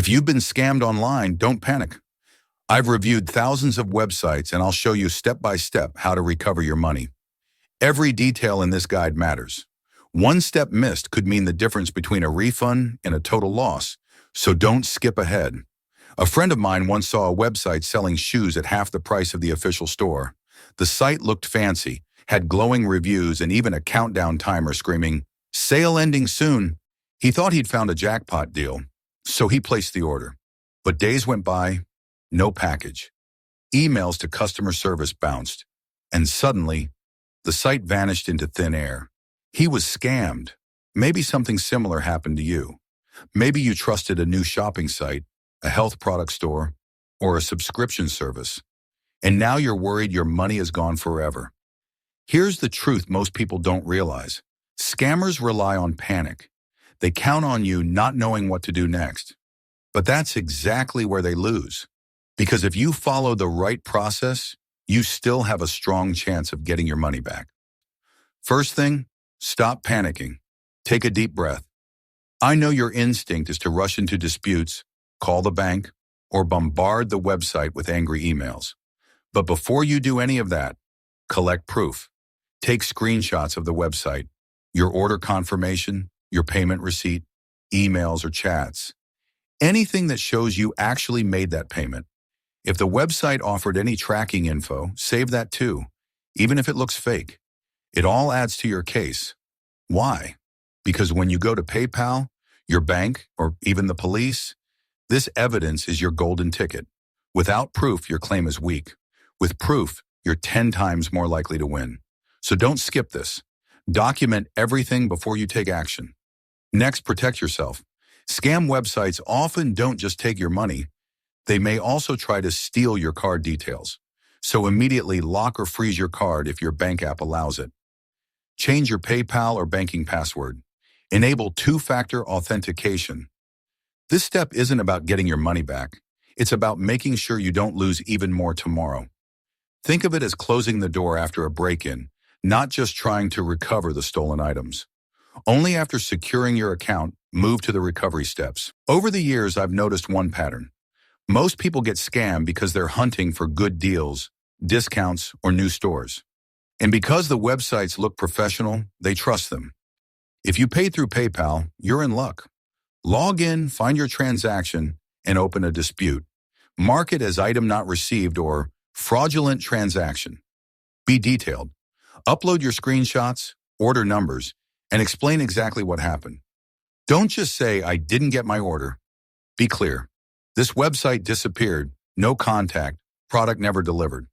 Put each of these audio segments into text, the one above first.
If you've been scammed online, don't panic. I've reviewed thousands of websites and I'll show you step by step how to recover your money. Every detail in this guide matters. One step missed could mean the difference between a refund and a total loss, so don't skip ahead. A friend of mine once saw a website selling shoes at half the price of the official store. The site looked fancy, had glowing reviews and even a countdown timer screaming, "Sale ending soon." He thought he'd found a jackpot deal, so he placed the order. But days went by, no package. Emails to customer service bounced, and suddenly, the site vanished into thin air. He was scammed. Maybe something similar happened to you. Maybe you trusted a new shopping site, a health product store, or a subscription service, and now you're worried your money is gone forever. Here's the truth most people don't realize. Scammers rely on panic. They count on you not knowing what to do next. But that's exactly where they lose. Because if you follow the right process, you still have a strong chance of getting your money back. First thing, stop panicking. Take a deep breath. I know your instinct is to rush into disputes, call the bank, or bombard the website with angry emails. But before you do any of that, collect proof. Take screenshots of the website, your order confirmation, your payment receipt, emails or chats. Anything that shows you actually made that payment. If the website offered any tracking info, save that too, even if it looks fake. It all adds to your case. Why? Because when you go to PayPal, your bank, or even the police, this evidence is your golden ticket. Without proof, your claim is weak. With proof, you're 10 times more likely to win. So don't skip this. Document everything before you take action. Next, protect yourself. Scam websites often don't just take your money. They may also try to steal your card details. So immediately lock or freeze your card if your bank app allows it. Change your PayPal or banking password. Enable two-factor authentication. This step isn't about getting your money back. It's about making sure you don't lose even more tomorrow. Think of it as closing the door after a break-in, not just trying to recover the stolen items. Only after securing your account, move to the recovery steps. Over the years, I've noticed one pattern. Most people get scammed because they're hunting for good deals, discounts, or new stores. And because the websites look professional, they trust them. If you pay through PayPal, you're in luck. Log in, find your transaction, and open a dispute. Mark it as item not received or fraudulent transaction. Be detailed. Upload your screenshots, order numbers, and explain exactly what happened. Don't just say, "I didn't get my order." Be clear. This website disappeared, no contact, product never delivered.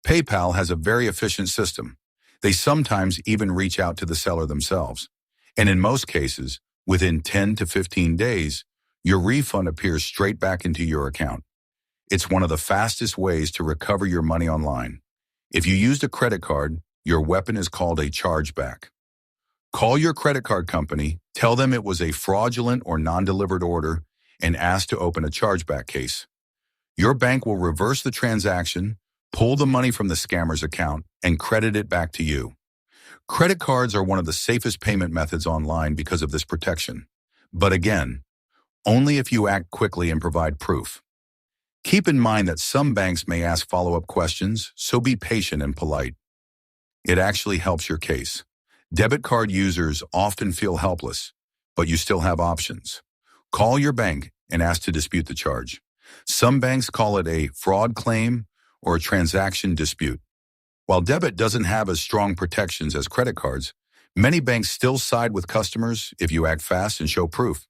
PayPal has a very efficient system. They sometimes even reach out to the seller themselves. And in most cases, within 10 to 15 days, your refund appears straight back into your account. It's one of the fastest ways to recover your money online. If you used a credit card, your weapon is called a chargeback. Call your credit card company, tell them it was a fraudulent or non-delivered order, and ask to open a chargeback case. Your bank will reverse the transaction, pull the money from the scammer's account, and credit it back to you. Credit cards are one of the safest payment methods online because of this protection. But again, only if you act quickly and provide proof. Keep in mind that some banks may ask follow-up questions, so be patient and polite. It actually helps your case. Debit card users often feel helpless, but you still have options. Call your bank and ask to dispute the charge. Some banks call it a fraud claim or a transaction dispute. While debit doesn't have as strong protections as credit cards, many banks still side with customers if you act fast and show proof.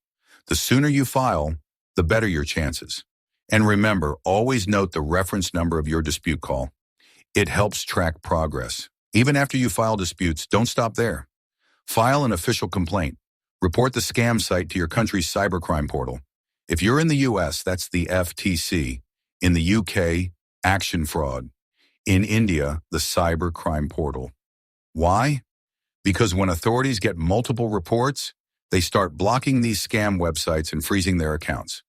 The sooner you file, the better your chances. And remember, always note the reference number of your dispute call. It helps track progress. Even after you file disputes, don't stop there. File an official complaint. Report the scam site to your country's cybercrime portal. If you're in the US, that's the FTC. In the UK, Action Fraud. In India, the cybercrime portal. Why? Because when authorities get multiple reports, they start blocking these scam websites and freezing their accounts.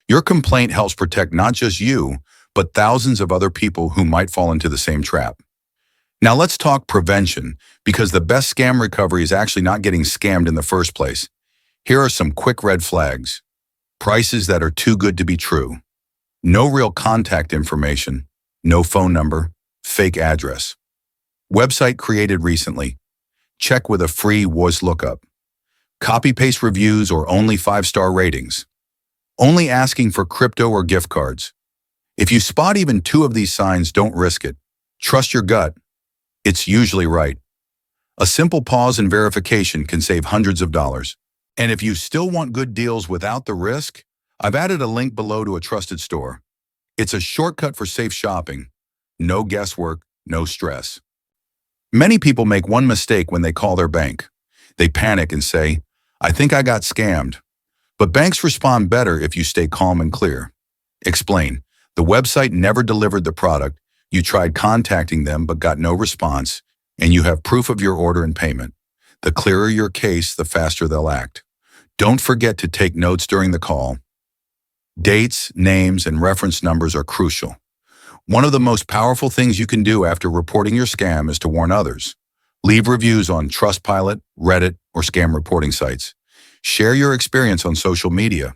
Your complaint helps protect not just you, but thousands of other people who might fall into the same trap. Now let's talk prevention, because the best scam recovery is actually not getting scammed in the first place. Here are some quick red flags. Prices that are too good to be true. No real contact information, no phone number, fake address. Website created recently. Check with a free voice lookup. Copy-paste reviews or only 5-star ratings. Only asking for crypto or gift cards. If you spot even 2 of these signs, don't risk it. Trust your gut. It's usually right. A simple pause and verification can save hundreds of dollars. And if you still want good deals without the risk, I've added a link below to a trusted store. It's a shortcut for safe shopping. No guesswork, no stress. Many people make one mistake when they call their bank. They panic and say, "I think I got scammed." But banks respond better if you stay calm and clear. Explain. The website never delivered the product. You tried contacting them but got no response, and you have proof of your order and payment. The clearer your case, the faster they'll act. Don't forget to take notes during the call. Dates, names, and reference numbers are crucial. One of the most powerful things you can do after reporting your scam is to warn others. Leave reviews on Trustpilot, Reddit, or scam reporting sites. Share your experience on social media.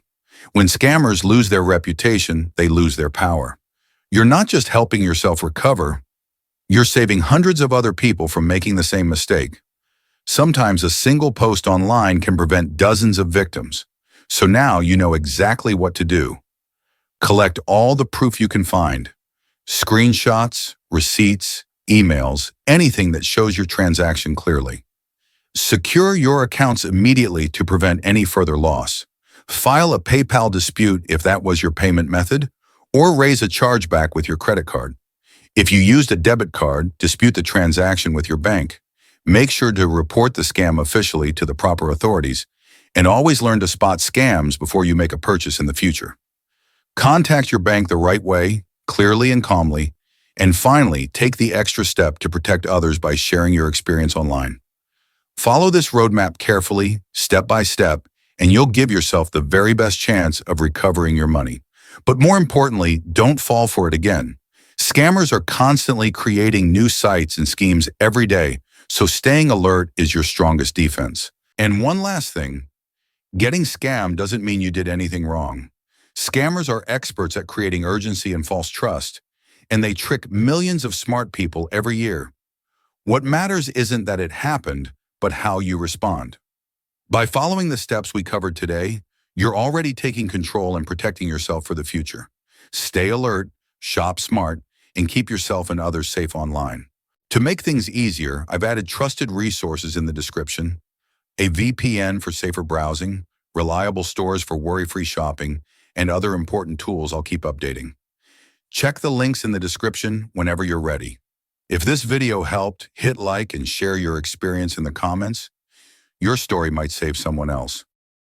When scammers lose their reputation, they lose their power. You're not just helping yourself recover, you're saving hundreds of other people from making the same mistake. Sometimes a single post online can prevent dozens of victims. So now you know exactly what to do. Collect all the proof you can find. Screenshots, receipts, emails, anything that shows your transaction clearly. Secure your accounts immediately to prevent any further loss. File a PayPal dispute if that was your payment method, or raise a chargeback with your credit card. If you used a debit card, dispute the transaction with your bank. Make sure to report the scam officially to the proper authorities, and always learn to spot scams before you make a purchase in the future. Contact your bank the right way, clearly and calmly, and finally, take the extra step to protect others by sharing your experience online. Follow this roadmap carefully, step by step, and you'll give yourself the very best chance of recovering your money. But more importantly, don't fall for it again. Scammers are constantly creating new sites and schemes every day, so staying alert is your strongest defense. And one last thing, getting scammed doesn't mean you did anything wrong. Scammers are experts at creating urgency and false trust, and they trick millions of smart people every year. What matters isn't that it happened, but how you respond. By following the steps we covered today, you're already taking control and protecting yourself for the future. Stay alert, shop smart, and keep yourself and others safe online. To make things easier, I've added trusted resources in the description, a VPN for safer browsing, reliable stores for worry-free shopping, and other important tools I'll keep updating. Check the links in the description whenever you're ready. If this video helped, hit like and share your experience in the comments. Your story might save someone else.